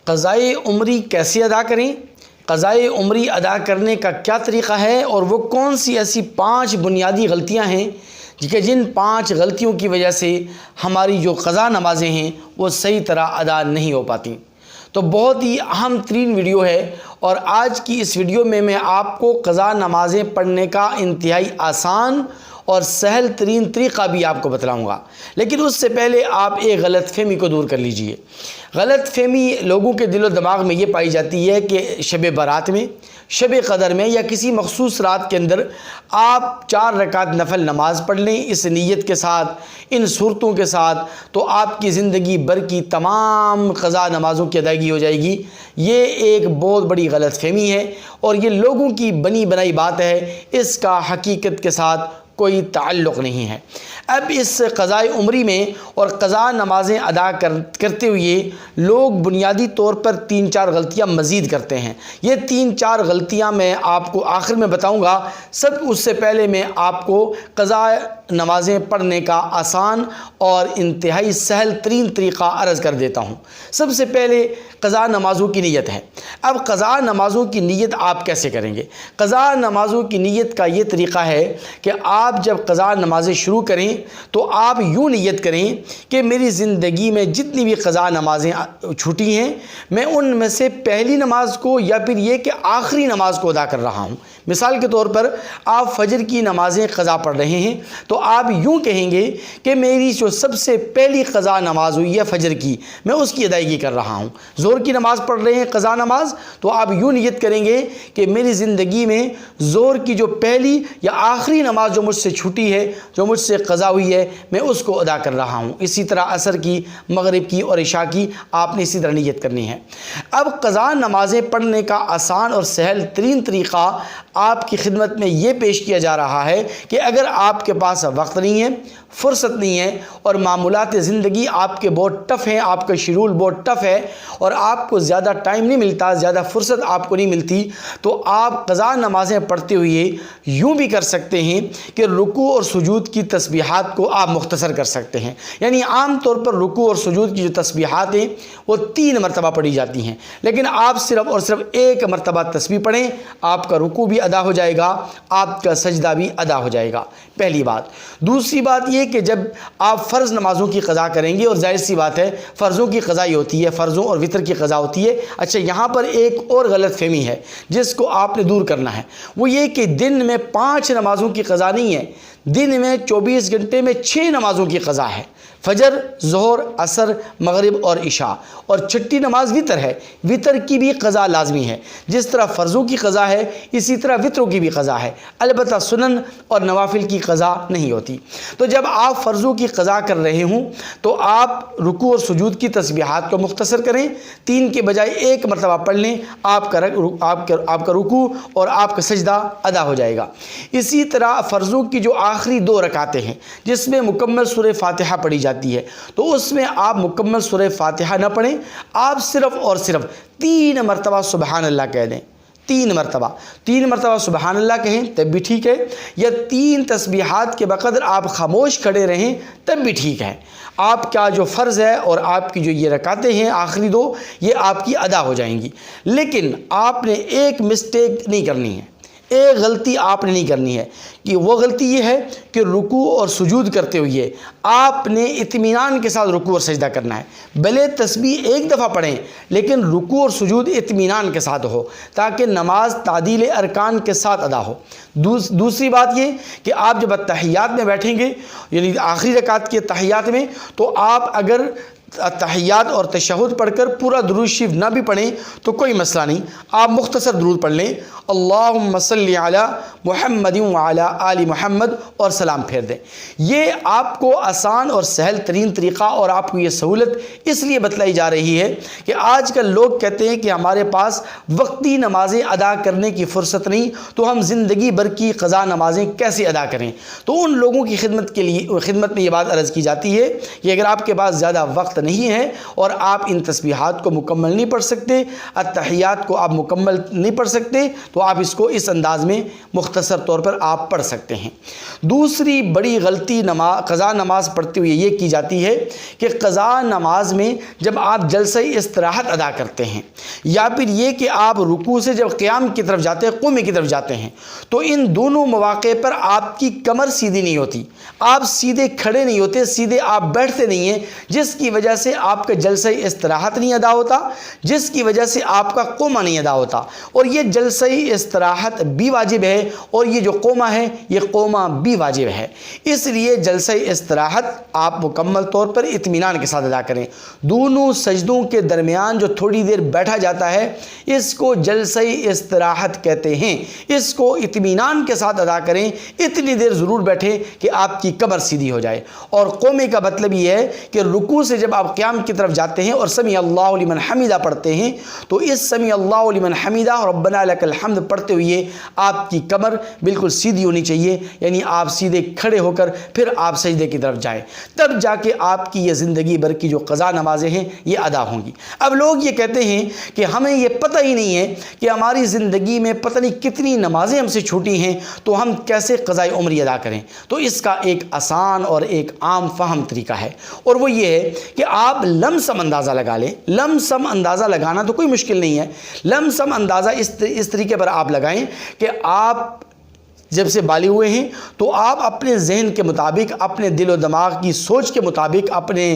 قضائے عمری کیسے ادا کریں؟ قضائے عمری ادا کرنے کا کیا طریقہ ہے اور وہ کون سی ایسی 5 بنیادی غلطیاں ہیں کہ جن 5 غلطیوں کی وجہ سے ہماری جو قضا نمازیں ہیں وہ صحیح طرح ادا نہیں ہو پاتی۔ تو بہت ہی اہم ترین ویڈیو ہے، اور آج کی اس ویڈیو میں آپ کو قضا نمازیں پڑھنے کا انتہائی آسان اور سہل ترین طریقہ بھی آپ کو بتلاؤں گا۔ لیکن اس سے پہلے آپ ایک غلط فہمی کو دور کر لیجئے۔ غلط فہمی لوگوں کے دل و دماغ میں یہ پائی جاتی ہے کہ شب برات میں، شب قدر میں یا کسی مخصوص رات کے اندر آپ 4 رکعت نفل نماز پڑھ لیں اس نیت کے ساتھ، ان صورتوں کے ساتھ، تو آپ کی زندگی بھر کی تمام قضا نمازوں کی ادائیگی ہو جائے گی۔ یہ ایک بہت بڑی غلط فہمی ہے اور یہ لوگوں کی بنی بنائی بات ہے، اس کا حقیقت کے ساتھ کوئی تعلق نہیں ہے۔ اب اس قضائے عمری میں اور قضا نمازیں ادا کرتے ہوئے لوگ بنیادی طور پر 3-4 غلطیاں مزید کرتے ہیں۔ یہ 3-4 غلطیاں میں آپ کو آخر میں بتاؤں گا۔ اس سے پہلے میں آپ کو قضا نمازیں پڑھنے کا آسان اور انتہائی سہل ترین طریقہ عرض کر دیتا ہوں۔ سب سے پہلے قضا نمازوں کی نیت ہے۔ اب قضا نمازوں کی نیت آپ کیسے کریں گے؟ قضا نمازوں کی نیت کا یہ طریقہ ہے کہ آپ جب قضا نمازیں شروع کریں تو آپ یوں نیت کریں کہ میری زندگی میں جتنی بھی قضا نمازیں چھوٹی ہیں، میں ان میں سے پہلی نماز کو یا پھر یہ کہ آخری نماز کو ادا کر رہا ہوں۔ مثال کے طور پر آپ فجر کی نمازیں قضا پڑھ رہے ہیں تو آپ یوں کہیں گے کہ میری جو سب سے پہلی قضا نماز ہوئی ہے فجر کی، میں اس کی ادائیگی کر رہا ہوں۔ ظہر کی نماز پڑھ رہے ہیں قضا نماز، تو آپ یوں نیت کریں گے کہ میری زندگی میں ظہر کی جو پہلی یا آخری نماز جو مجھ سے چھوٹی ہے، جو مجھ سے قضا ہوئی ہے، میں اس کو ادا کر رہا ہوں۔ اسی طرح عصر کی، مغرب کی اور عشاء کی آپ نے اسی طرح نیت کرنی ہے۔ اب قضا نمازیں پڑھنے کا آسان اور سہل ترین طریقہ آپ کی خدمت میں یہ پیش کیا جا رہا ہے کہ اگر آپ کے پاس وقت نہیں ہے، فرصت نہیں ہے اور معمولات زندگی آپ کے بہت ٹف ہیں، آپ کا شیڈول بہت ٹف ہے اور آپ کو زیادہ ٹائم نہیں ملتا، زیادہ فرصت آپ کو نہیں ملتی، تو آپ قضا نمازیں پڑھتے ہوئے یوں بھی کر سکتے ہیں کہ رکوع اور سجود کی تسبیحات کو آپ مختصر کر سکتے ہیں۔ یعنی عام طور پر رکوع اور سجود کی جو تسبیحات ہیں وہ 3 مرتبہ پڑھی جاتی ہیں، لیکن آپ صرف اور صرف 1 مرتبہ تسبیح پڑھیں، آپ کا رکوع بھی ادا ہو جائے گا، آپ کا سجدہ بھی ادا ہو جائے گا۔ پہلی بات۔ دوسری بات یہ کہ جب آپ فرض نمازوں کی قضا کریں گے، اور ظاہر سی بات ہے فرضوں کی قضا ہی ہوتی ہے، فرضوں اور وتر کی قضا ہوتی ہے۔ اچھا، یہاں پر ایک اور غلط فہمی ہے جس کو آپ نے دور کرنا ہے، وہ یہ کہ دن میں 5 نمازوں کی قضا نہیں ہے، دن میں 24 گھنٹے میں 6 نمازوں کی قضا ہے۔ فجر، ظہر، عصر، مغرب اور عشاء، اور چھٹی نماز وتر ہے۔ وتر کی بھی قضا لازمی ہے، جس طرح فرضوں کی قضا ہے اسی طرح وتروں کی بھی قضا ہے، البتہ سنن اور نوافل کی قضا نہیں ہوتی۔ تو جب آپ فرضوں کی قضا کر رہے ہوں تو آپ رکوع اور سجود کی تسبیحات کو مختصر کریں، 3 کے بجائے 1 مرتبہ پڑھ لیں، آپ کا رکوع اور آپ کا سجدہ ادا ہو جائے گا۔ اسی طرح فرضوں کی جو آخری 2 رکعتیں ہیں جس میں مکمل سورہ فاتحہ پڑھی جاتی ہے، تو اس میں آپ مکمل سورہ فاتحہ نہ پڑھیں، آپ صرف اور صرف 3 مرتبہ سبحان اللہ کہہ دیں۔ 3 مرتبہ سبحان اللہ کہیں تب بھی ٹھیک ہے، یا 3 تسبیحات کے بقدر آپ خاموش کھڑے رہیں تب بھی ٹھیک ہے۔ آپ کا جو فرض ہے اور آپ کی جو یہ رکعتیں ہیں آخری 2، یہ آپ کی ادا ہو جائیں گی۔ لیکن آپ نے ایک مسٹیک نہیں کرنی ہے، ایک غلطی آپ نے نہیں کرنی ہے، کہ وہ غلطی یہ ہے کہ رکوع اور سجود کرتے ہوئے آپ نے اطمینان کے ساتھ رکوع اور سجدہ کرنا ہے۔ بھلے تسبیح 1 دفعہ پڑھیں لیکن رکوع اور سجود اطمینان کے ساتھ ہو، تاکہ نماز تعدیل ارکان کے ساتھ ادا ہو۔ دوسری بات یہ کہ آپ جب تحیات میں بیٹھیں گے، یعنی آخری رکعت کے تحیات میں، تو آپ اگر تحیات اور تشہد پڑھ کر پورا درود شریف نہ بھی پڑھیں تو کوئی مسئلہ نہیں، آپ مختصر درود پڑھ لیں، اللہم صلی علی محمد وعلی آل محمد، اور سلام پھیر دیں۔ یہ آپ کو آسان اور سہل ترین طریقہ اور آپ کو یہ سہولت اس لیے بتلائی جا رہی ہے کہ آج کل لوگ کہتے ہیں کہ ہمارے پاس وقتی نمازیں ادا کرنے کی فرصت نہیں، تو ہم زندگی بھر کی قضا نمازیں کیسے ادا کریں؟ تو ان لوگوں کی خدمت میں یہ بات عرض کی جاتی ہے کہ اگر آپ کے پاس زیادہ وقت وقت نہیں ہے اور آپ ان تسبیحات کو مکمل نہیں پڑھ سکتے، التحیات کو آپ مکمل نہیں پڑھ سکتے، تو آپ اس کو اس انداز میں مختصر طور پر آپ پڑھ سکتے ہیں۔ دوسری بڑی غلطی قضا نماز پڑھتے ہوئے یہ کی جاتی ہے کہ قضا نماز میں جب آپ جلسہ استراحت ادا کرتے ہیں یا پھر یہ کہ آپ رکوع سے جب قیام کی طرف جاتے ہیں، قومے کی طرف جاتے ہیں، تو ان دونوں مواقع پر آپ کی کمر سیدھی نہیں ہوتی، آپ سیدھے کھڑے نہیں ہوتے، سیدھے آپ بیٹھتے نہیں ہیں، جس کی وجہ سے آپ کا جلسہ استراحت نہیں ادا ہوتا، جس کی وجہ سے آپ کا قومہ نہیں ادا ہوتا، اور یہ جلسہ استراحت بھی واجب ہے اور یہ جو قومہ ہے یہ قومہ بھی واجب ہے۔ اس لیے جلسہ استراحت آپ مکمل طور پر اطمینان کے ساتھ ادا کریں۔ دونوں سجدوں کے درمیان جو تھوڑی دیر بیٹھا جاتا ہے اس کو جلسہ استراحت کہتے ہیں، اس کو اطمینان کے ساتھ ادا کریں، اتنی دیر ضرور بیٹھیں کہ آپ کی کمر سیدھی ہو جائے۔ اور قومے کا مطلب یہ ہے کہ رکوع سے جب آپ قیام کی طرف جاتے ہیں اور سمیع اللہ لمن حمیدہ پڑھتے ہیں تو اس سمیع اللہ لمن حمیدہ ربنا لک الحمد پڑھتے ہوئے آپ کی کمر بالکل سیدھی ہونی چاہیے، یعنی آپ سیدھے کھڑے ہو کر پھر آپ سجدے کی طرف جائیں، تب جا کے آپ کی یہ زندگی بھر کی جو قضا نمازیں ہیں یہ ادا ہوں گی۔ اب لوگ یہ کہتے ہیں کہ ہمیں یہ پتہ ہی نہیں ہے کہ ہماری زندگی میں پتہ نہیں کتنی نمازیں ہم سے چھوٹی ہیں، تو ہم کیسے قضائے عمری ادا کریں؟ تو اس کا ایک آسان اور ایک عام فہم طریقہ ہے، اور وہ یہ ہے کہ آپ لم سم اندازہ لگا لیں۔ لم سم اندازہ لگانا تو کوئی مشکل نہیں ہے، لم سم اندازہ اس طریقے پر آپ لگائیں کہ آپ جب سے بالغ ہوئے ہیں تو آپ اپنے ذہن کے مطابق، اپنے دل و دماغ کی سوچ کے مطابق، اپنے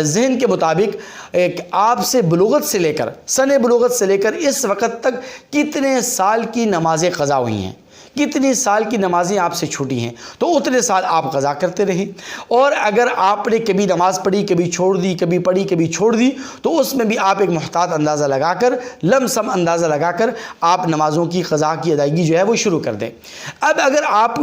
ذہن کے مطابق آپ سے بلوغت سے لے کر سن بلوغت سے لے کر اس وقت تک کتنے سال کی نمازیں قضا ہوئی ہیں، کتنی سال کی نمازیں آپ سے چھوٹی ہیں، تو اتنے سال آپ قضا کرتے رہیں۔ اور اگر آپ نے کبھی نماز پڑھی، کبھی چھوڑ دی، کبھی پڑھی، کبھی چھوڑ دی، تو اس میں بھی آپ ایک محتاط اندازہ لگا کر، لم سم اندازہ لگا کر آپ نمازوں کی قضا کی ادائیگی جو ہے وہ شروع کر دیں۔ اب اگر آپ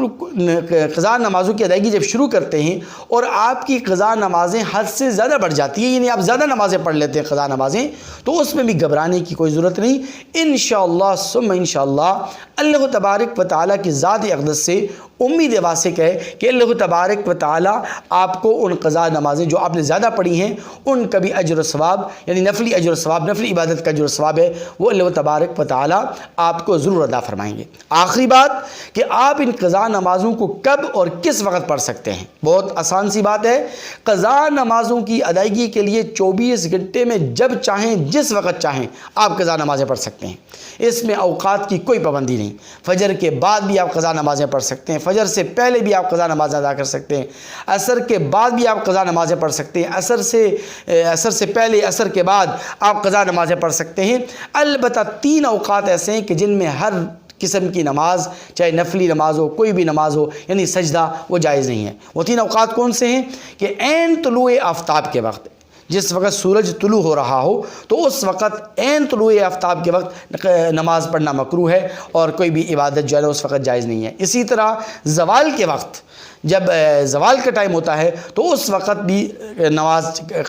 قضا نمازوں کی ادائیگی جب شروع کرتے ہیں اور آپ کی قضا نمازیں حد سے زیادہ بڑھ جاتی ہیں، یعنی آپ زیادہ نمازیں پڑھ لیتے ہیں قضا نمازیں، تو اس میں بھی گھبرانے کی کوئی ضرورت نہیں۔ انشاءاللہ ثم انشاءاللہ اللہ تبارک و تعالیٰ کی ذات اقدس سے امید واسق ہے کہ اللہ تبارک و تعالیٰ آپ کو ان قضا نمازیں جو آپ نے زیادہ پڑھی ہیں ان کا بھی اجر و ثواب، یعنی نفلی اجر و ثواب، نفلی عبادت کا اجر و ثواب ہے، وہ اللہ تبارک و تعالیٰ آپ کو ضرور ادا فرمائیں گے۔ آخری بات کہ آپ ان قضا نمازوں کو کب اور کس وقت پڑھ سکتے ہیں، بہت آسان سی بات ہے۔ قضا نمازوں کی ادائیگی کے لیے 24 گھنٹے میں جب چاہیں، جس وقت چاہیں آپ قضا نمازیں پڑھ سکتے ہیں، اس میں اوقات کی کوئی پابندی نہیں۔ فجر کے بعد بھی آپ قضا نمازیں پڑھ سکتے ہیں، فجر سے پہلے بھی آپ قضا نماز ادا کر سکتے ہیں، عصر کے بعد بھی آپ قضا نمازیں پڑھ سکتے ہیں، عصر سے پہلے، عصر کے بعد آپ قضا نمازیں پڑھ سکتے ہیں۔ البتہ 3 اوقات ایسے ہیں کہ جن میں ہر قسم کی نماز، چاہے نفلی نماز ہو، کوئی بھی نماز ہو، یعنی سجدہ، وہ جائز نہیں ہے۔ وہ 3 اوقات کون سے ہیں کہ عین طلوع آفتاب کے وقت، جس وقت سورج طلوع ہو رہا ہو تو اس وقت عین طلوع آفتاب کے وقت نماز پڑھنا مکروہ ہے اور کوئی بھی عبادت جو ہے اس وقت جائز نہیں ہے۔ اسی طرح زوال کے وقت، جب زوال کا ٹائم ہوتا ہے تو اس وقت بھی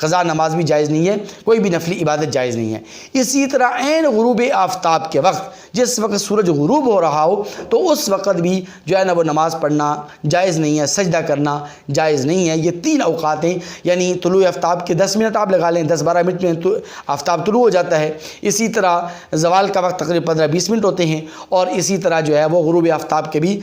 قضا نماز بھی جائز نہیں ہے، کوئی بھی نفلی عبادت جائز نہیں ہے۔ اسی طرح عین غروب آفتاب کے وقت، جس وقت سورج غروب ہو رہا ہو تو اس وقت بھی جو ہے نا وہ نماز پڑھنا جائز نہیں ہے، سجدہ کرنا جائز نہیں ہے۔ یہ 3 اوقات ہیں، یعنی طلوع آفتاب کے 10 منٹ آپ لگا لیں، 10-12 منٹ میں آفتاب طلوع ہو جاتا ہے۔ اسی طرح زوال کا وقت تقریباً 15-20 منٹ ہوتے ہیں، اور اسی طرح جو ہے وہ غروب آفتاب کے بھی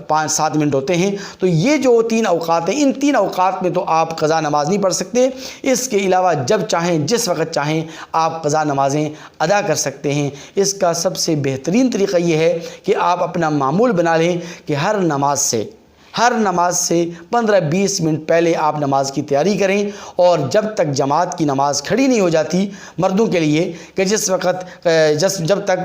5-7 منٹ ہوتے ہیں۔ تو یہ جو 3 اوقات ہیں، ان 3 اوقات میں تو آپ قضا نماز نہیں پڑھ سکتے۔ اس کے علاوہ جب چاہیں، جس وقت چاہیں آپ قضا نمازیں ادا کر سکتے ہیں۔ اس کا سب سے بہترین طریقہ یہ ہے کہ آپ اپنا معمول بنا لیں کہ ہر نماز سے 15-20 منٹ پہلے آپ نماز کی تیاری کریں، اور جب تک جماعت کی نماز کھڑی نہیں ہو جاتی مردوں کے لیے، کہ جب تک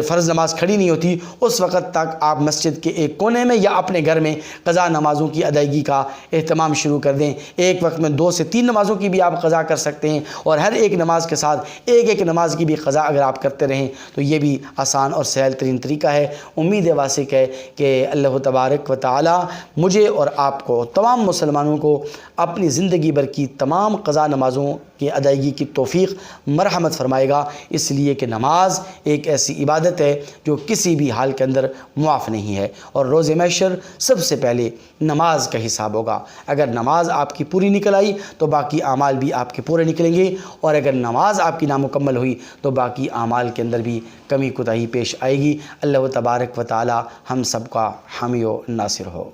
فرض نماز کھڑی نہیں ہوتی اس وقت تک آپ مسجد کے ایک کونے میں یا اپنے گھر میں قضا نمازوں کی ادائیگی کا اہتمام شروع کر دیں۔ ایک وقت میں 2 سے 3 نمازوں کی بھی آپ قضا کر سکتے ہیں، اور ہر ایک نماز کے ساتھ ایک نماز کی بھی قضا اگر آپ کرتے رہیں تو یہ بھی آسان اور سہل ترین طریقہ ہے۔ امید واسق ہے کہ اللہ تبارک و تعالی تعالیٰ مجھے اور آپ کو تمام مسلمانوں کو اپنی زندگی بھر کی تمام قضا نمازوں کی ادائیگی کی توفیق مرحمت فرمائے گا، اس لیے کہ نماز ایک ایسی عبادت ہے جو کسی بھی حال کے اندر معاف نہیں ہے، اور روز محشر سب سے پہلے نماز کا حساب ہوگا۔ اگر نماز آپ کی پوری نکل آئی تو باقی اعمال بھی آپ کے پورے نکلیں گے، اور اگر نماز آپ کی نامکمل ہوئی تو باقی اعمال کے اندر بھی کمی کوتاہی پیش آئے گی۔ اللہ تبارک و تعالی ہم سب کا حامی و ناصر ہو۔